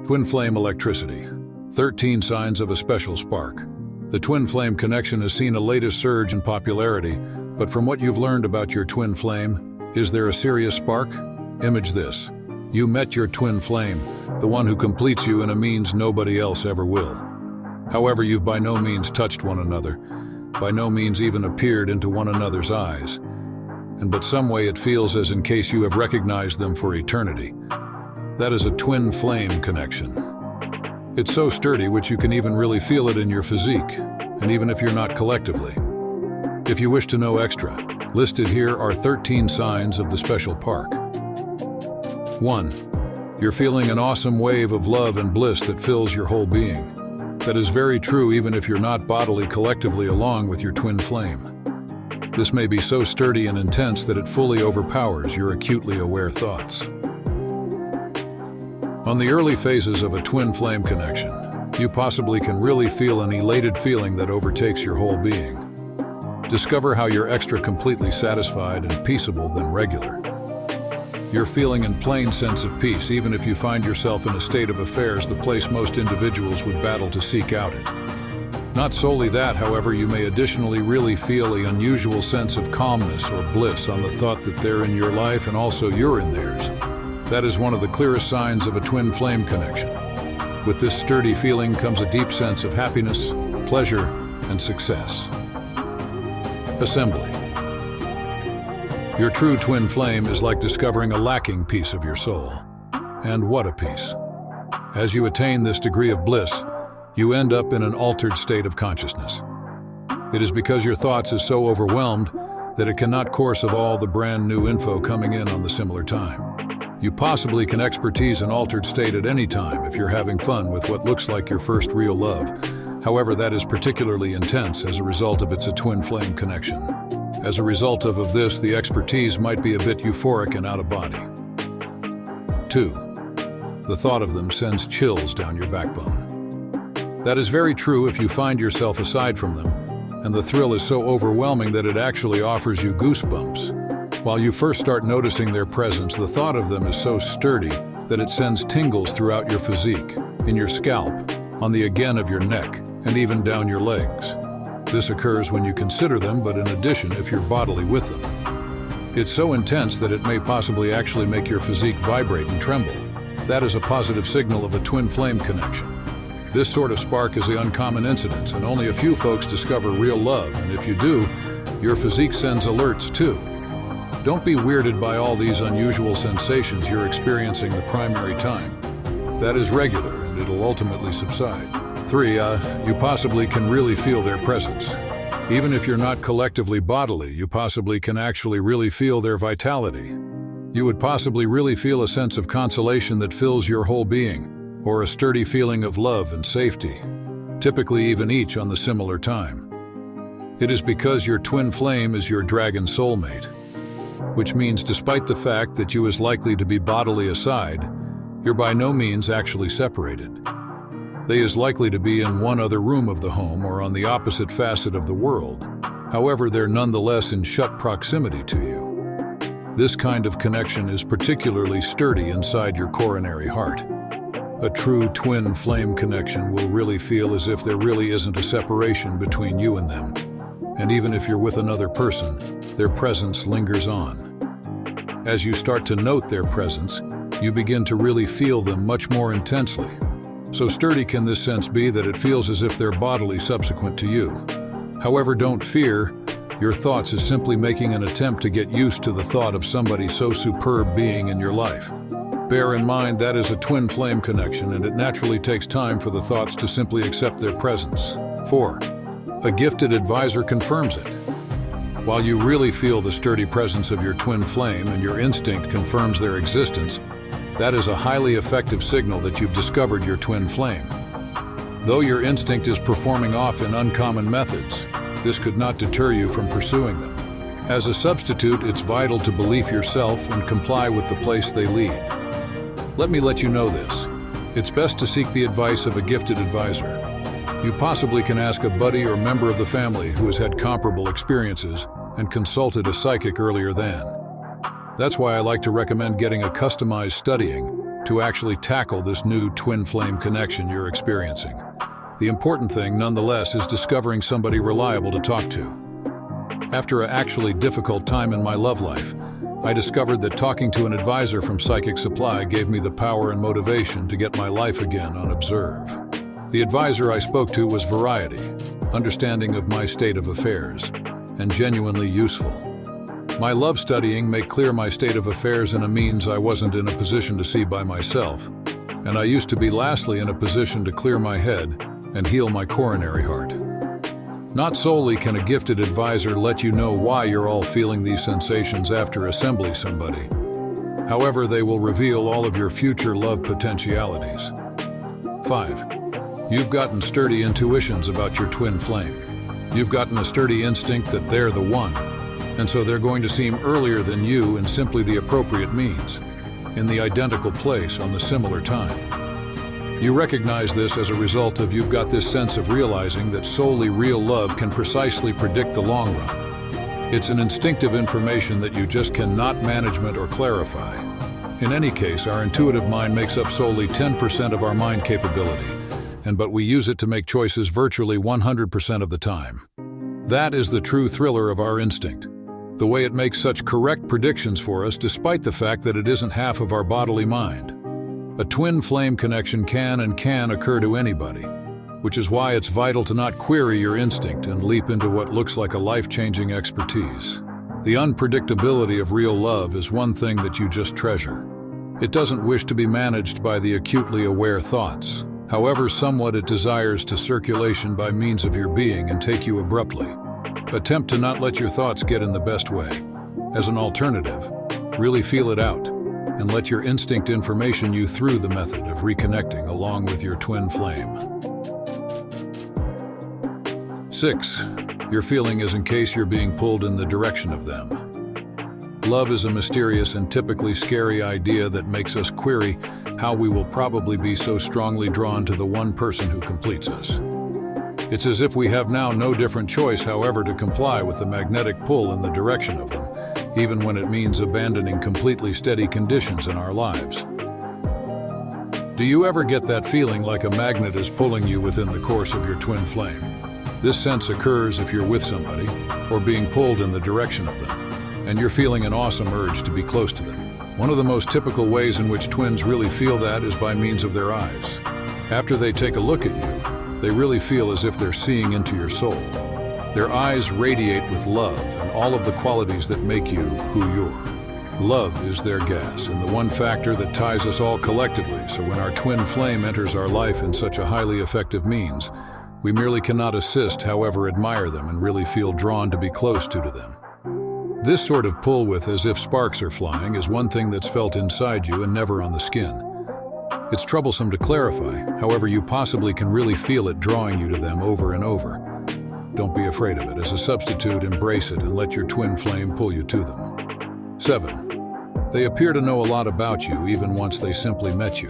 Twin flame electricity. 13 signs of a special spark. The twin flame connection has seen a latest surge in popularity, but from what you've learned about your twin flame, is there a serious spark? Image this. You met your twin flame, the one who completes you in a means nobody else ever will. However, you've by no means touched one another, by no means even appeared into one another's eyes, and but some way it feels as in case you have recognized them for eternity. That is a twin flame connection. It's so sturdy which you can even really feel it in your physique, and even if you're not collectively. If you wish to know extra, listed here are 13 signs of the special spark. 1. You're feeling an awesome wave of love and bliss that fills your whole being. That is very true even if you're not bodily collectively along with your twin flame. This may be so sturdy and intense that it fully overpowers your acutely aware thoughts. On the early phases of a twin flame connection, you possibly can really feel an elated feeling that overtakes your whole being. Discover how you're extra completely satisfied and peaceable than regular. You're feeling in plain sense of peace even if you find yourself in a state of affairs the place most individuals would battle to seek out it. Not solely that, however, you may additionally really feel an unusual sense of calmness or bliss on the thought that they're in your life and also you're in theirs. That is one of the clearest signs of a twin flame connection. With this sturdy feeling comes a deep sense of happiness, pleasure, and success. Assembly. Your true twin flame is like discovering a lacking piece of your soul. And what a piece. As you attain this degree of bliss, you end up in an altered state of consciousness. It is because your thoughts is so overwhelmed that it cannot course of all the brand new info coming in on the similar time. You possibly can expertise an altered state at any time if you're having fun with what looks like your first real love. However, that is particularly intense as a result of it's a twin flame connection. As a result of this, the expertise might be a bit euphoric and out of body. 2. The thought of them sends chills down your backbone. That is very true if you find yourself aside from them, and the thrill is so overwhelming that it actually offers you goosebumps. While you first start noticing their presence, the thought of them is so sturdy that it sends tingles throughout your physique, in your scalp, on the again of your neck, and even down your legs. This occurs when you consider them, but in addition if you're bodily with them. It's so intense that it may possibly actually make your physique vibrate and tremble. That is a positive signal of a twin flame connection. This sort of spark is an uncommon incident, and only a few folks discover real love, and if you do, your physique sends alerts too. Don't be weirded by all these unusual sensations you're experiencing the primary time. That is regular, and it'll ultimately subside. 3. You possibly can really feel their presence. Even if you're not collectively bodily, you possibly can actually really feel their vitality. You would possibly really feel a sense of consolation that fills your whole being, or a sturdy feeling of love and safety, typically even each on the similar time. It is because your twin flame is your dragon soulmate, which means despite the fact that you is likely to be bodily aside, you're by no means actually separated. They is likely to be in one other room of the home or on the opposite facet of the world. However, they're nonetheless in shut proximity to you. This kind of connection is particularly sturdy inside your coronary heart. A true twin flame connection will really feel as if there really isn't a separation between you and them. And even if you're with another person, their presence lingers on. As you start to note their presence, you begin to really feel them much more intensely. So sturdy can this sense be that it feels as if they're bodily subsequent to you. However, don't fear, your thoughts is simply making an attempt to get used to the thought of somebody so superb being in your life. Bear in mind that is a twin flame connection, and it naturally takes time for the thoughts to simply accept their presence. 4. A gifted advisor confirms it. While you really feel the sturdy presence of your twin flame and your instinct confirms their existence, that is a highly effective signal that you've discovered your twin flame. Though your instinct is performing off in uncommon methods, this could not deter you from pursuing them. As a substitute, it's vital to believe yourself and comply with the place they lead. Let me let you know this. It's best to seek the advice of a gifted advisor. You possibly can ask a buddy or member of the family who has had comparable experiences and consulted a psychic earlier than. That's why I like to recommend getting a customized studying to actually tackle this new twin flame connection you're experiencing. The important thing, nonetheless, is discovering somebody reliable to talk to. After an actually difficult time in my love life, I discovered that talking to an advisor from Psychic Supply gave me the power and motivation to get my life again on observe. The advisor I spoke to was variety, understanding of my state of affairs, and genuinely useful. My love studying made clear my state of affairs in a means I wasn't in a position to see by myself, and I used to be lastly in a position to clear my head and heal my coronary heart. Not solely can a gifted advisor let you know why you're all feeling these sensations after assembling somebody. However, they will reveal all of your future love potentialities. 5. You've gotten sturdy intuitions about your twin flame. You've gotten a sturdy instinct that they're the one, and so they're going to seem earlier than you in simply the appropriate means, in the identical place on the similar time. You recognize this as a result of you've got this sense of realizing that solely real love can precisely predict the long run. It's an instinctive information that you just cannot management or clarify. In any case, our intuitive mind makes up solely 10% of our mind capability, but we use it to make choices virtually 100% of the time. That is the true thriller of our instinct, the way it makes such correct predictions for us despite the fact that it isn't half of our bodily mind. A twin flame connection can occur to anybody, which is why it's vital to not query your instinct and leap into what looks like a life-changing expertise. The unpredictability of real love is one thing that you just treasure. It doesn't wish to be managed by the acutely aware thoughts. However, somewhat it desires to circulation by means of your being and take you abruptly. Attempt to not let your thoughts get in the best way. As an alternative, really feel it out and let your instinct information you through the method of reconnecting along with your twin flame. 6. Your feeling is in case you're being pulled in the direction of them. Love is a mysterious and typically scary idea that makes us query how we will probably be so strongly drawn to the one person who completes us. It's as if we have now no different choice, however, to comply with the magnetic pull in the direction of them, even when it means abandoning completely steady conditions in our lives. Do you ever get that feeling like a magnet is pulling you within the course of your twin flame? This sense occurs if you're with somebody or being pulled in the direction of them, and you're feeling an awesome urge to be close to them. One of the most typical ways in which twins really feel that is by means of their eyes. After they take a look at you, they really feel as if they're seeing into your soul. Their eyes radiate with love and all of the qualities that make you who you are. Love is their gas and the one factor that ties us all collectively, so when our twin flame enters our life in such a highly effective means, we merely cannot assist, however admire them and really feel drawn to be close to them. This sort of pull with as if sparks are flying is one thing that's felt inside you and never on the skin. It's troublesome to clarify, however you possibly can really feel it drawing you to them over and over. Don't be afraid of it. As a substitute, embrace it and let your twin flame pull you to them. 7. They appear to know a lot about you even once they simply met you.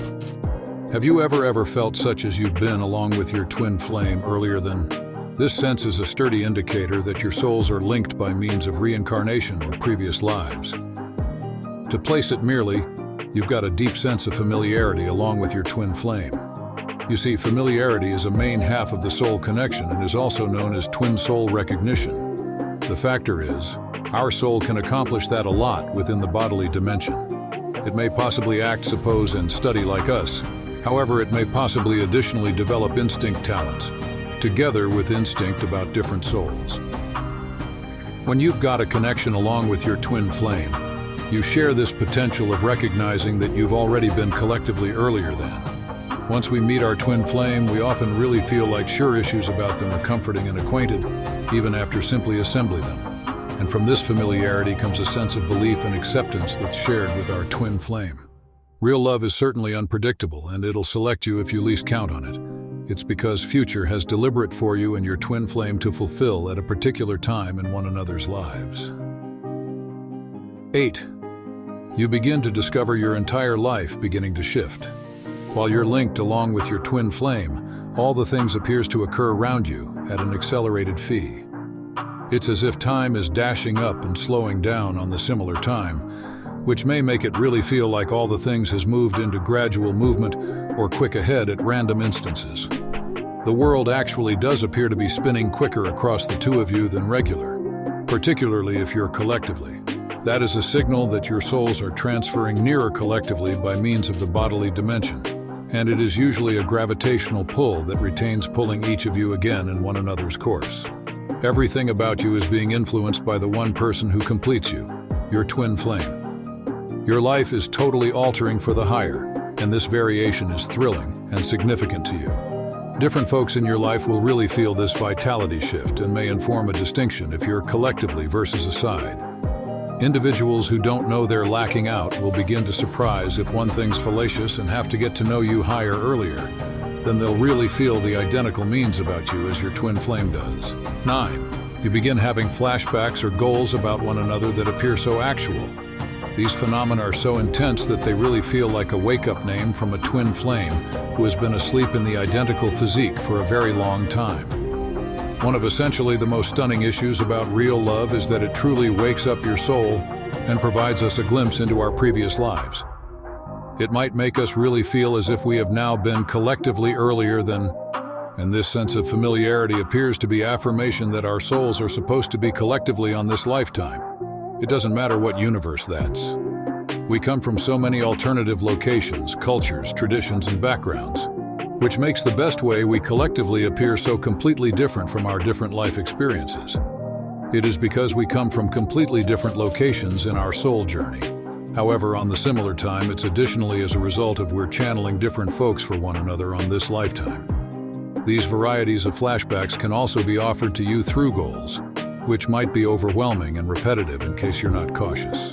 Have you ever felt such as you've been along with your twin flame earlier than? This sense is a sturdy indicator that your souls are linked by means of reincarnation or previous lives. To place it merely, you've got a deep sense of familiarity along with your twin flame. You see, familiarity is a main half of the soul connection and is also known as twin soul recognition. The factor is, our soul can accomplish that a lot within the bodily dimension. It may possibly act, suppose, and study like us. However, it may possibly additionally develop instinct talents, together with instinct about different souls. When you've got a connection along with your twin flame, you share this potential of recognizing that you've already been collectively earlier than. Once we meet our twin flame, we often really feel like sure issues about them are comforting and acquainted, even after simply assembling them. And from this familiarity comes a sense of belief and acceptance that's shared with our twin flame. Real love is certainly unpredictable, and it'll select you if you least count on it. It's because future has deliberate for you and your twin flame to fulfill at a particular time in one another's lives. 8. You begin to discover your entire life beginning to shift. While you're linked along with your twin flame, all the things appears to occur around you at an accelerated fee. It's as if time is dashing up and slowing down on the similar time, which may make it really feel like all the things has moved into gradual movement or quick ahead at random instances. The world actually does appear to be spinning quicker across the two of you than regular, particularly if you're collectively. That is a signal that your souls are transferring nearer collectively by means of the bodily dimension, and it is usually a gravitational pull that retains pulling each of you again in one another's course. Everything about you is being influenced by the one person who completes you, your twin flame. Your life is totally altering for the higher, and this variation is thrilling and significant to you. Different folks in your life will really feel this vitality shift and may inform a distinction if you're collectively versus aside. Individuals who don't know they're lacking out will begin to surprise if one thing's fallacious and have to get to know you higher earlier. Then they'll really feel the identical means about you as your twin flame does. 9. You begin having flashbacks or goals about one another that appear so actual. These phenomena are so intense that they really feel like a wake-up name from a twin flame who has been asleep in the identical physique for a very long time. One of essentially the most stunning issues about real love is that it truly wakes up your soul and provides us a glimpse into our previous lives. It might make us really feel as if we have now been collectively earlier than, and this sense of familiarity appears to be affirmation that our souls are supposed to be collectively on this lifetime. It doesn't matter what universe that's. We come from so many alternative locations, cultures, traditions, and backgrounds, which makes the best way we collectively appear so completely different from our different life experiences. It is because we come from completely different locations in our soul journey. However, on the similar time, it's additionally as a result of we're channeling different folks for one another on this lifetime. These varieties of flashbacks can also be offered to you through goals, which might be overwhelming and repetitive in case you're not cautious.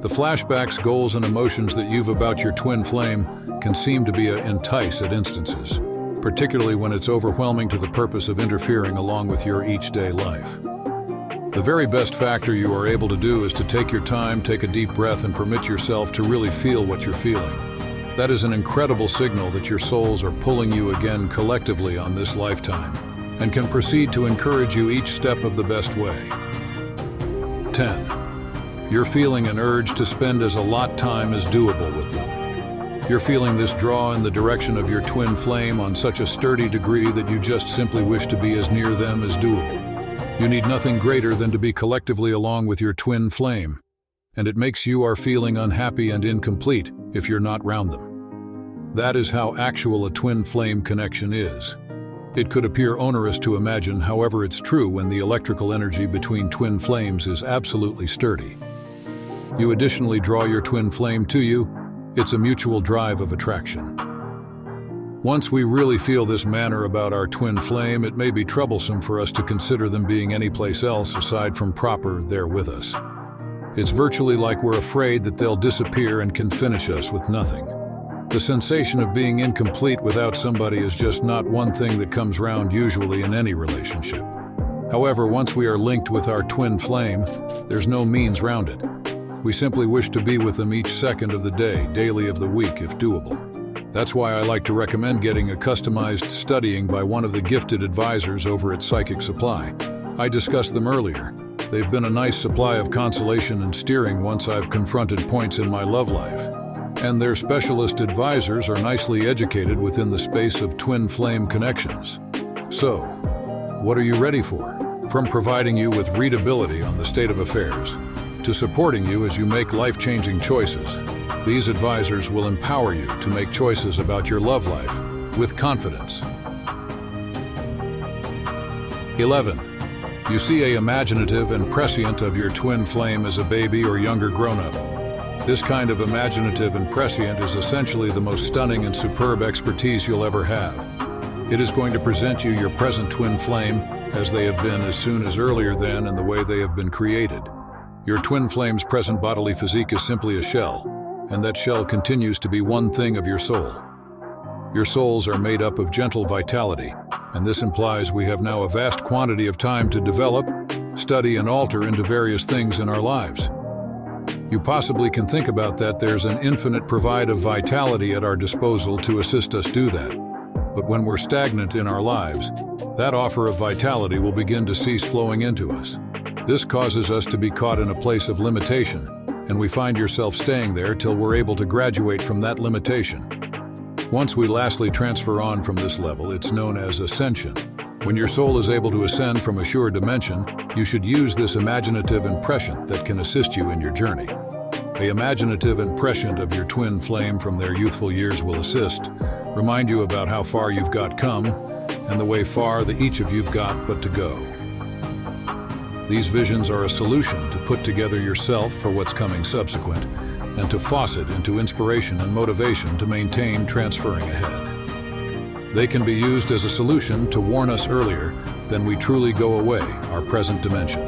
The flashbacks, goals, and emotions that you've about your twin flame can seem to be entice at instances, particularly when it's overwhelming to the purpose of interfering along with your each-day life. The very best factor you are able to do is to take your time, take a deep breath, and permit yourself to really feel what you're feeling. That is an incredible signal that your souls are pulling you again collectively on this lifetime, and can proceed to encourage you each step of the best way. 10. You're feeling an urge to spend as a lot time as doable with them. You're feeling this draw in the direction of your twin flame on such a sturdy degree that you just simply wish to be as near them as doable. You need nothing greater than to be collectively along with your twin flame, and it makes you are feeling unhappy and incomplete if you're not round them. That is how actual a twin flame connection is. It could appear onerous to imagine, however it's true when the electrical energy between twin flames is absolutely sturdy. You additionally draw your twin flame to you. It's a mutual drive of attraction. Once we really feel this manner about our twin flame, it may be troublesome for us to consider them being any place else aside from proper there with us. It's virtually like we're afraid that they'll disappear and can finish us with nothing. The sensation of being incomplete without somebody is just not one thing that comes round usually in any relationship. However, once we are linked with our twin flame, there's no means round it. We simply wish to be with them each second of the day, daily of the week if doable. That's why I like to recommend getting a customized studying by one of the gifted advisors over at Psychic Supply. I discussed them earlier. They've been a nice supply of consolation and steering once I've confronted points in my love life. And their specialist advisors are nicely educated within the space of twin flame connections. So, what are you ready for? From providing you with readability on the state of affairs, to supporting you as you make life-changing choices, these advisors will empower you to make choices about your love life with confidence. 11. You see a imaginative and prescient of your twin flame as a baby or younger grown-up. This kind of imaginative and prescient is essentially the most stunning and superb expertise you'll ever have. It is going to present you your present twin flame as they have been as soon as earlier than and the way they have been created. Your twin flame's present bodily physique is simply a shell, and that shell continues to be one thing of your soul. Your souls are made up of gentle vitality, and this implies we have now a vast quantity of time to develop, study, and alter into various things in our lives. You possibly can think about that there's an infinite provide of vitality at our disposal to assist us do that. But when we're stagnant in our lives, that offer of vitality will begin to cease flowing into us. This causes us to be caught in a place of limitation, and we find yourself staying there till we're able to graduate from that limitation. Once we lastly transfer on from this level, it's known as ascension. When your soul is able to ascend from a sure dimension, you should use this imaginative impression that can assist you in your journey. An imaginative impression of your twin flame from their youthful years will assist, remind you about how far you've come, and the way far that each of you've got but to go. These visions are a solution to put together yourself for what's coming subsequent, and to faucet into inspiration and motivation to maintain transferring ahead. They can be used as a solution to warn us earlier than we truly go away, our present dimension.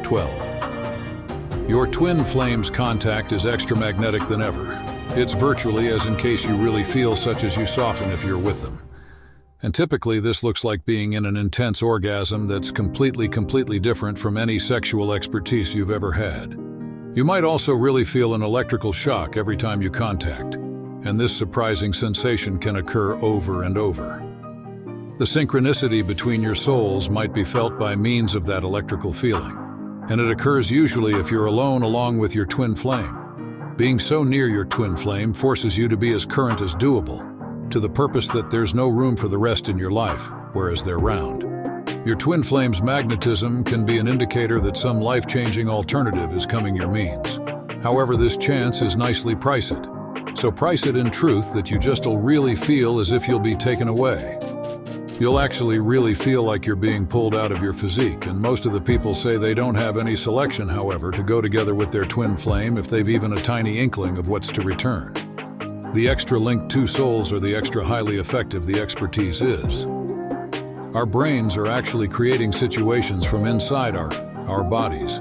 12. Your twin flame's contact is extra magnetic than ever. It's virtually as in case you really feel, such as you soften if you're with them. And typically this looks like being in an intense orgasm that's completely different from any sexual expertise you've ever had. You might also really feel an electrical shock every time you contact, and this surprising sensation can occur over and over. The synchronicity between your souls might be felt by means of that electrical feeling, and it occurs usually if you're alone along with your twin flame. Being so near your twin flame forces you to be as current as doable, to the purpose that there's no room for the rest in your life, whereas they're round. Your twin flame's magnetism can be an indicator that some life-changing alternative is coming your means. However, this chance is nicely price it. So price it in truth that you just'll really feel as if you'll be taken away. You'll actually really feel like you're being pulled out of your physique, and most of the people say they don't have any selection, however, to go together with their twin flame if they've even a tiny inkling of what's to return. The extra linked two souls are the extra highly effective the expertise is. Our brains are actually creating situations from inside our bodies,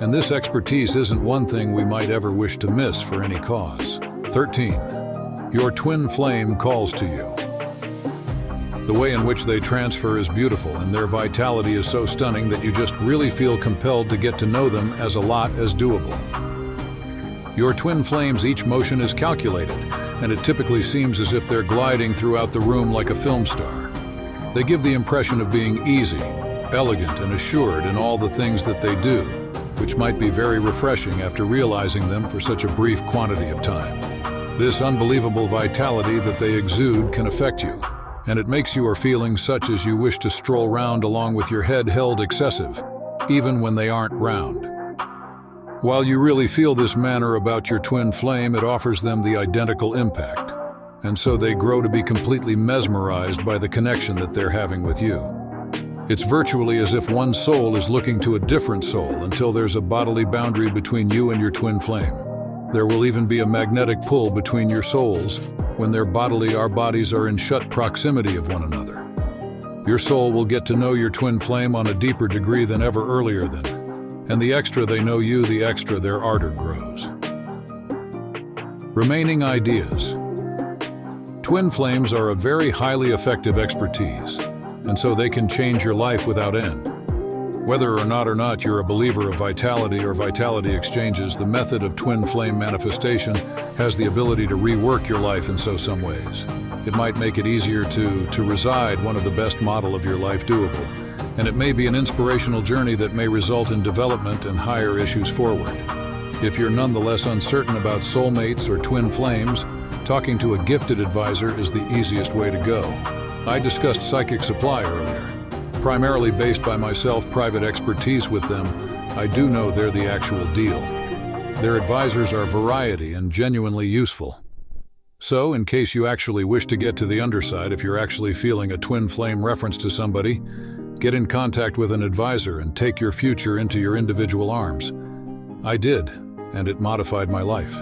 and this expertise isn't one thing we might ever wish to miss for any cause. 13. Your twin flame calls to you. The way in which they transfer is beautiful, and their vitality is so stunning that you just really feel compelled to get to know them as a lot as doable. Your twin flames' each motion is calculated, and it typically seems as if they're gliding throughout the room like a film star. They give the impression of being easy, elegant, and assured in all the things that they do, which might be very refreshing after realizing them for such a brief quantity of time. This unbelievable vitality that they exude can affect you, and it makes your feelings such as you wish to stroll round along with your head held excessive, even when they aren't round. While you really feel this manner about your twin flame, it offers them the identical impact, and so they grow to be completely mesmerized by the connection that they're having with you. It's virtually as if one soul is looking to a different soul until there's a bodily boundary between you and your twin flame. There will even be a magnetic pull between your souls when our bodies are in shut proximity of one another. Your soul will get to know your twin flame on a deeper degree than ever earlier then, and the extra they know you, the extra their ardor grows. Remaining ideas. Twin flames are a very highly effective expertise, and so they can change your life without end. Whether or not you're a believer of vitality or vitality exchanges, the method of twin flame manifestation has the ability to rework your life in some ways. It might make it easier to reside one of the best model of your life doable, and it may be an inspirational journey that may result in development and higher issues forward. If you're nonetheless uncertain about soulmates or twin flames, talking to a gifted advisor is the easiest way to go. I discussed psychic supply earlier. Primarily based by my self-private expertise with them, I do know they're the actual deal. Their advisors are variety and genuinely useful. So, in case you actually wish to get to the underside, if you're actually feeling a twin flame reference to somebody, get in contact with an advisor and take your future into your individual arms. I did, and it modified my life.